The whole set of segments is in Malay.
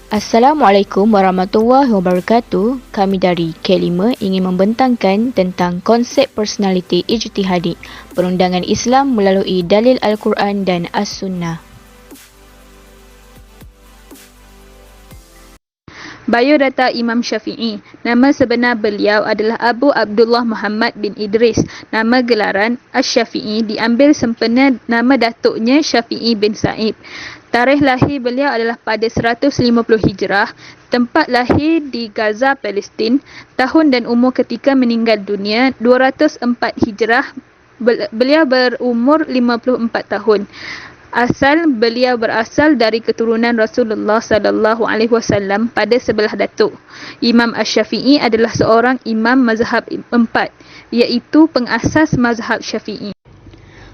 Assalamualaikum warahmatullahi wabarakatuh. Kami dari K5 ingin membentangkan tentang konsep personaliti ijtihadi, perundangan Islam melalui dalil Al-Quran dan As-Sunnah. Biodata Imam Syafi'i. Nama sebenar beliau adalah Abu Abdullah Muhammad bin Idris. Nama gelaran Asy-Syafi'i diambil sempena nama datuknya Syafi'i bin Sa'ib. Tarikh lahir beliau adalah pada 150 Hijrah. Tempat lahir di Gaza, Palestin. Tahun dan umur ketika meninggal dunia 204 Hijrah. Beliau berumur 54 tahun. Beliau berasal dari keturunan Rasulullah sallallahu alaihi wasallam pada sebelah datuk. Imam Asy-Syafi'i adalah seorang imam mazhab 4, iaitu pengasas mazhab Syafi'i.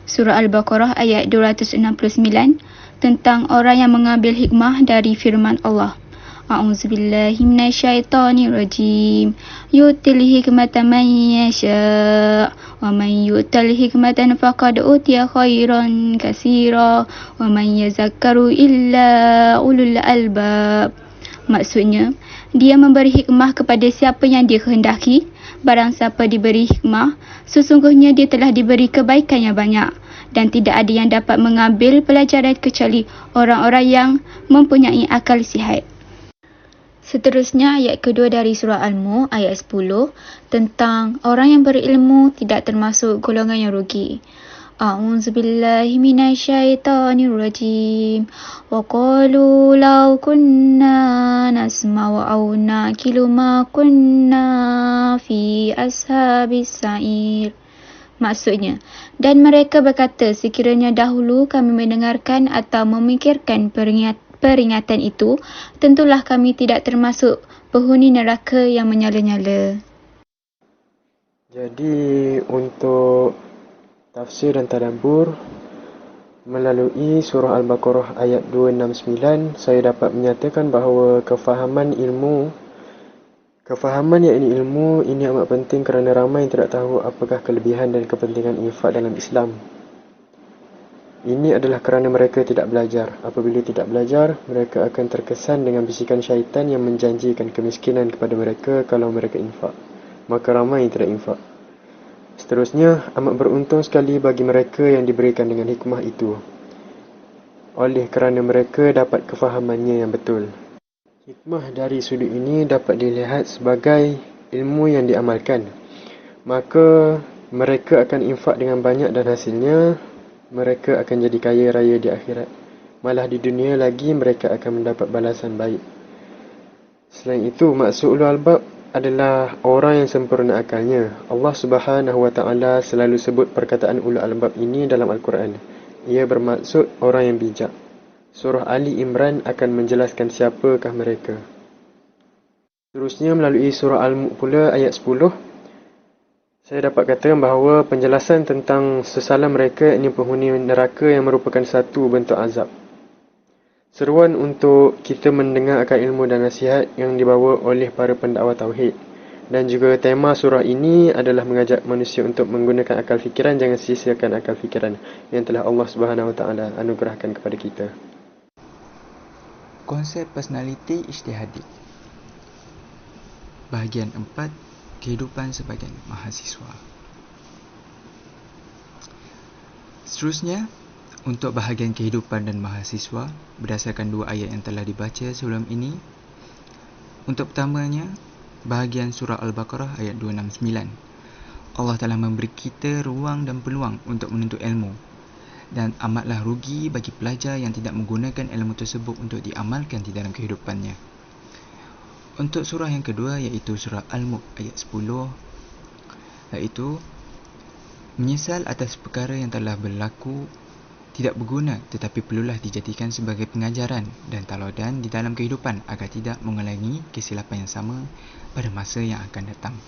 Surah Al-Baqarah ayat 269 tentang orang yang mengambil hikmah dari firman Allah. A'udzubillahi minasyaitonirrajim. Yu'til hikmata man yasha' wa man yu'tal hikmatan faqad utiya khairan katsira wa man yazakkaru illa ulul albab. Maksudnya, dia memberi hikmah kepada siapa yang dia kehendaki. Barang siapa diberi hikmah, sesungguhnya dia telah diberi kebaikan yang banyak, dan tidak ada yang dapat mengambil pelajaran kecuali orang-orang yang mempunyai akal sihat. Seterusnya, ayat kedua dari surah Al-Mulk ayat 10 tentang orang yang berilmu tidak termasuk golongan yang rugi. A'udzubillahi minasyaitonirrajim. Wa qalu law kunna nasma'u aw naqilu ma kunna fi ashabis sa'ir. Maksudnya, dan mereka berkata, sekiranya dahulu kami mendengarkan atau memikirkan peringatan itu, tentulah kami tidak termasuk penghuni neraka yang menyala-nyala. Jadi untuk tafsir dan tadabbur melalui surah Al-Baqarah ayat 269, saya dapat menyatakan bahawa kefahaman yakni ilmu ini amat penting kerana ramai yang tidak tahu apakah kelebihan dan kepentingan infak dalam Islam. Ini adalah kerana mereka tidak belajar. Apabila tidak belajar, mereka akan terkesan dengan bisikan syaitan yang menjanjikan kemiskinan kepada mereka kalau mereka infak. Maka ramai yang tidak infak. Seterusnya, amat beruntung sekali bagi mereka yang diberikan dengan hikmah itu, oleh kerana mereka dapat kefahamannya yang betul. Hikmah dari sudut ini dapat dilihat sebagai ilmu yang diamalkan. Maka mereka akan infak dengan banyak dan hasilnya mereka akan jadi kaya raya di akhirat. Malah di dunia lagi mereka akan mendapat balasan baik. Selain itu, maksud ulul albab adalah orang yang sempurna akalnya. Allah Subhanahu wa taala selalu sebut perkataan ulul albab ini dalam Al-Quran. Ia bermaksud orang yang bijak. Surah Ali Imran akan menjelaskan siapakah mereka. Seterusnya melalui surah Al-Mulk pula ayat 10, saya dapat katakan bahawa penjelasan tentang sesalan mereka ini penghuni neraka yang merupakan satu bentuk azab. Seruan untuk kita mendengar akan ilmu dan nasihat yang dibawa oleh para pendakwa tauhid. Dan juga tema surah ini adalah mengajak manusia untuk menggunakan akal fikiran, jangan sia-siakan akal fikiran yang telah Allah Subhanahu Wa Taala anugerahkan kepada kita. Konsep personaliti ijtihadi. Bahagian 4, kehidupan sebagai mahasiswa. Seterusnya, untuk bahagian kehidupan dan mahasiswa, berdasarkan dua ayat yang telah dibaca sebelum ini. Untuk pertamanya, bahagian surah Al-Baqarah ayat 269. Allah telah memberi kita ruang dan peluang untuk menuntut ilmu, dan amatlah rugi bagi pelajar yang tidak menggunakan ilmu tersebut untuk diamalkan di dalam kehidupannya. Untuk surah yang kedua, iaitu surah Al-Mulk ayat 10, iaitu menyesal atas perkara yang telah berlaku tidak berguna, tetapi perlulah dijadikan sebagai pengajaran dan tauladan di dalam kehidupan agar tidak mengulangi kesilapan yang sama pada masa yang akan datang.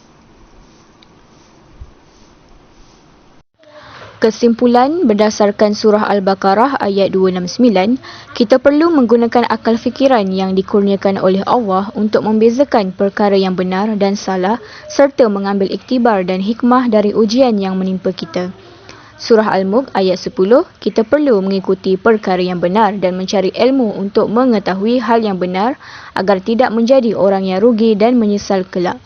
Kesimpulan, berdasarkan surah Al-Baqarah ayat 269, kita perlu menggunakan akal fikiran yang dikurniakan oleh Allah untuk membezakan perkara yang benar dan salah serta mengambil iktibar dan hikmah dari ujian yang menimpa kita. Surah Al-Mulk ayat 10, kita perlu mengikuti perkara yang benar dan mencari ilmu untuk mengetahui hal yang benar agar tidak menjadi orang yang rugi dan menyesal kelak.